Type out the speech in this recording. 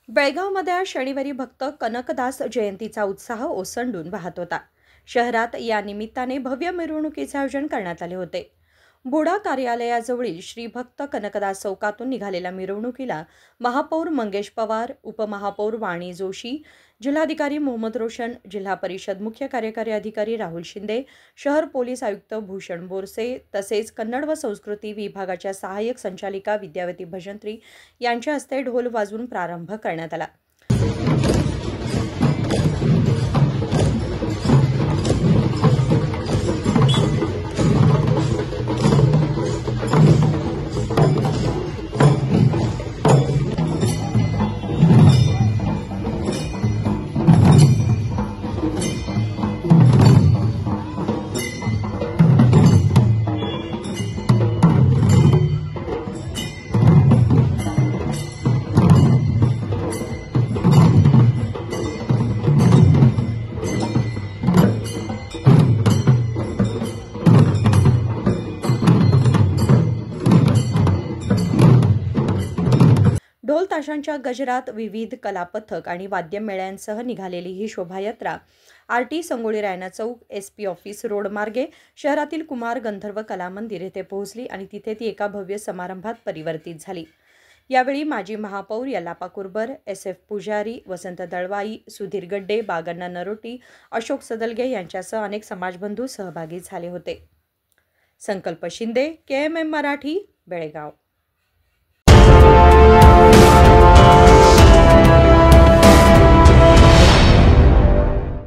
बेळगावमध्ये आज शनिवारी भक्त कनकदास जयंतीचा उत्साह ओसंडून वाहत होता. शहरात या निमित्ताने भव्य मिरवणुकीचे आयोजन करण्यात आले होते. बुडा कार्यालयाजवळील श्री भक्त कनकदास चौकातून निघालेल्या मिरवणुकीला महापौर मंगेश पवार, उपमहापौर वाणी जोशी, जिल्हाधिकारी मोहम्मद रोशन, जिल्हा परिषद मुख्य कार्यकारी अधिकारी राहुल शिंदे, शहर पोलीस आयुक्त भूषण बोरसे तसेच कन्नड व संस्कृती विभागाच्या सहाय्यक संचालिका विद्यावती भजंत्री यांच्या हस्ते ढोल वाजवून प्रारंभ करण्यात आला. ढोल ताशांच्या गजरात विविध कलापथक आणि वाद्यमेळ्यांसह निघालेली ही शोभायात्रा आरटी संगोळी रायना चौक, SP ऑफिस रोड मार्गे शहरातील कुमार गंधर्व कला मंदिर येथे पोहोचली आणि तिथे ती एका भव्य समारंभात परिवर्तित झाली. यावेळी माजी महापौर यल्लाप्पा कुर्बर, SF पुजारी, वसंत दळवाई, सुधीर गड्डे, बागण्णा नरोटी, अशोक सदलगे यांच्यासह अनेक समाजबंधू सहभागी झाले होते. संकल्प शिंदे, KMM मराठी, बेळगाव.